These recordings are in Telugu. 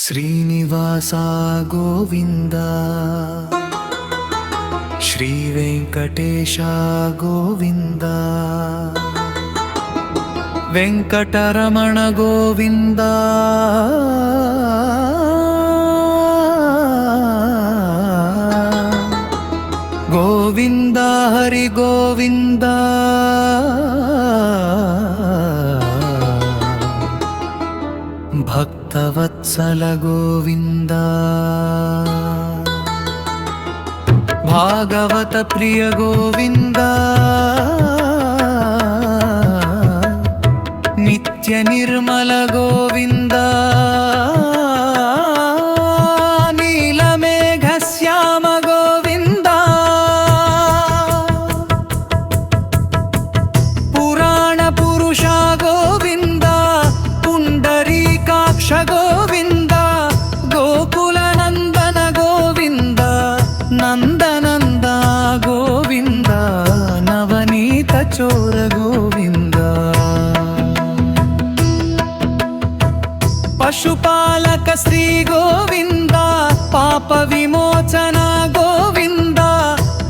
శ్రీనివాస గోవింద శ్రీ వెంకటేశ గోవింద వెంకటరమణ గోవింద గోవింద హరి గోవింద భక్తవత్సల గోవింద భాగవత ప్రియ గోవింద నిత్య నిర్మల గోవింద నీలమేఘ శ్యామ గోవింద పురాణ పురుష గోవింద పుండరీకాక్ష గోవింద గోకుల నందన గోవింద నందనంద గోవింద నవనీత చోర గోవింద పశుపాలక శ్రీ గోవింద పాప విమోచన గోవింద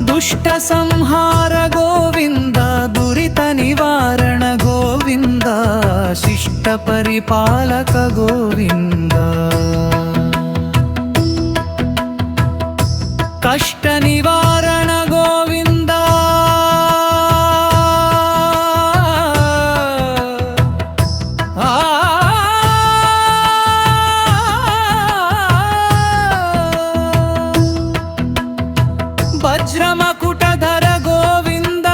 దుష్ట సంహార గోవింద దురిత నివారణ గోవింద శిష్ట పరిపాలక గోవింద కష్ట నివారణ గోవింద వజ్రమకుటధర గోవింద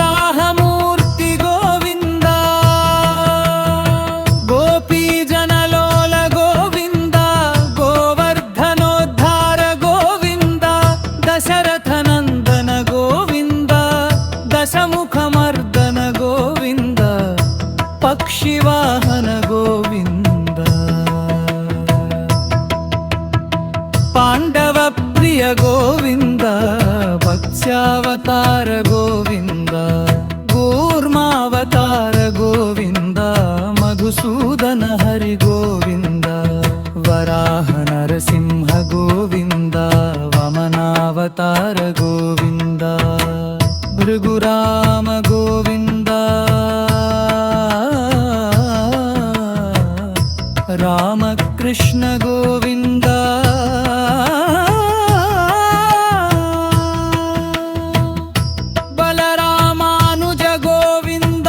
వరాహమూర్తి గోవింద గోపీజనలోల గోవింద గోవర్ధనోద్ధార గోవింద దశరథ నందన గోవింద దశముఖమర్దన గోవింద పక్షివాహన గోవింద పాండవ ప్రియ గోవింద భక్ష్యావతార గోవింద కూర్మావతార గోవింద మధుసూదన హరి గోవింద వరాహ నరసింహ గోవింద వమనావతార గోవింద భృగురామ గోవింద రామకృష్ణ గోవింద బలరామానుజ గోవింద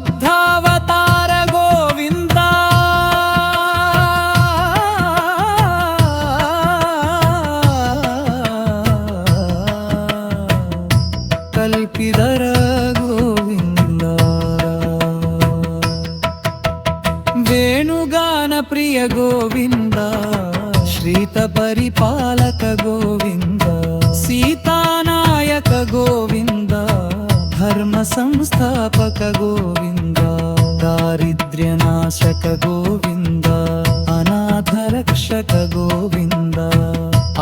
బౌద్ధావతార గోవింద కల్పిధర గోవింద వేణుగాన ప్రియ గోవింద శ్రీత పరిపాలక గోవింద సీతానాయక గోవింద ధర్మ సంస్థాపక గోవింద దారిద్ర్యనాశక గోవింద అనాథ రక్షక గోవింద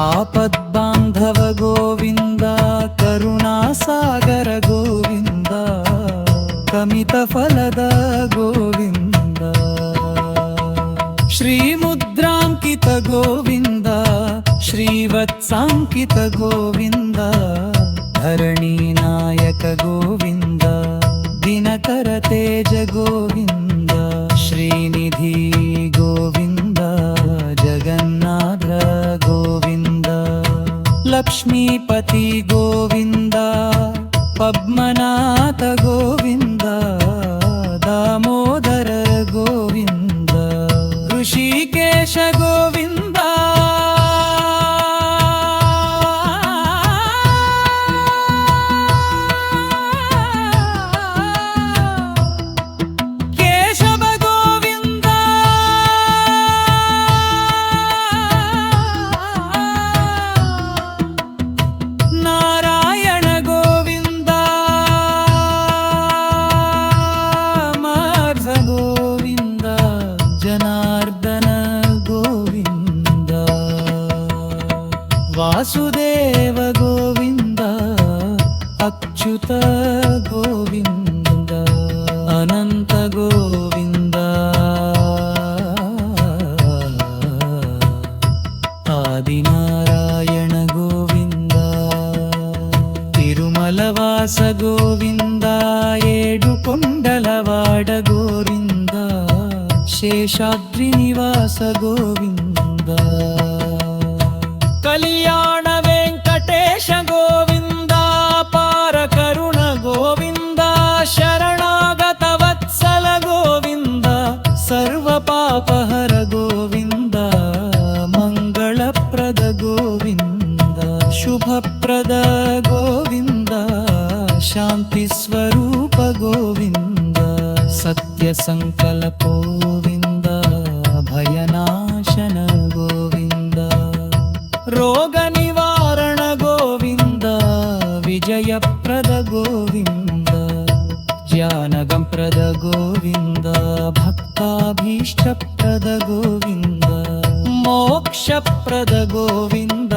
ఆపద్బాంధవ గోవింద కరుణాసాగర గోవింద కమిత ఫలద గోవింద శ్రీముద్రాంకిత గోవింద శ్రీవత్సాంకిత గోవింద ధరణీనాయక గోవింద దినకర తేజ గోవింద శ్రీనిధి గోవింద జగన్నాథ గోవింద లక్ష్మీపతి గోవింద పద్మనాథ గోవింద దామోదర గోవింద ఋషికేశ గోవింద కేశవ గోవింద నారాయణ గోవింద మాధవ గోవింద జనా వాసుదేవ గోవింద అచ్యుత గోవింద అనంత గోవింద ఆదినారాయణ గోవింద తిరుమలవాస గోవింద ఏడు కొండలవాడ గోవింద శేషాద్రి నివాస గోవింద కళ్యాణ వెంకటేశ గోవింద పార కరుణ గోవింద శరణాగత వత్సల గోవింద సర్వ పాపహర గోవింద మంగళప్రద గోవింద శుభప్రద గోవింద శాంతి స్వరూప గోవింద సత్య సంకల్ప గోవింద భయనాశన గోవింద రోగ నివారణ గోవింద విజయప్రద గోవింద జ్ఞానగంప్రద గోవింద భక్తాభీష్టప్రద గోవింద మోక్షప్రద గోవింద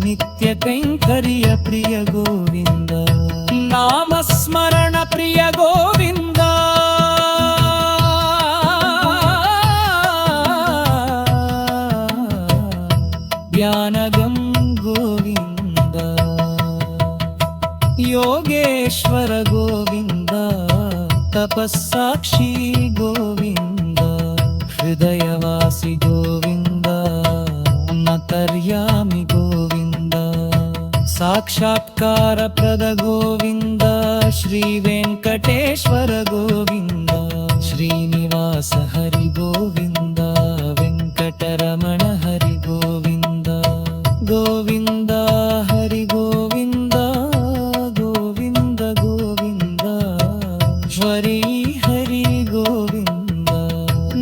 నిత్య కైంకర్య ప్రియ గోవింద నామస్మరణ ప్రియ గోవింద జ్ఞానగం గోవింద योगेश्वर गोविंद तपस्साक्षी गोविंद हृदयवासी गोविंद नतर्यामि गोविंद साक्षात्कार प्रद गोविंद श्री वेंकटेश्वर गोविंद श्रीनिवास हरि गोविंद वेंकटरमण हरि गोविंद गोविंद हरि गोविंद गोविंद गोविंद हरि हरि गोविंद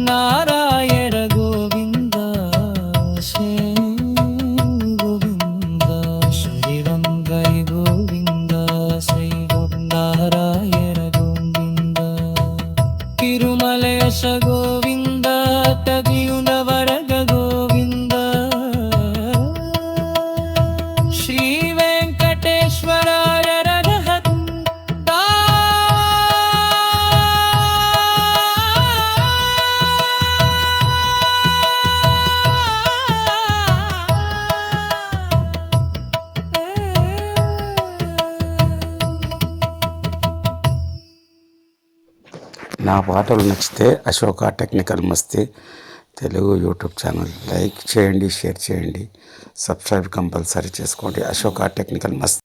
नारायण गोविंद श्री गोविंद श्रीरंगरि गोविंद श्री नारायण गोविंद तिरुमलेश गोविंद तगियुंदवरग गोविंद श्री वेंकटेश्वराय रघुहत्ता నా పాటలు నచ్చితే అశోక టెక్నికల్ మస్తీ తెలుగు యూట్యూబ్ ఛానల్ లైక్ చేయండి, షేర్ చేయండి, సబ్స్క్రైబ్ కంపల్సరీ చేసుకోండి. అశోక టెక్నికల్ మస్తీ.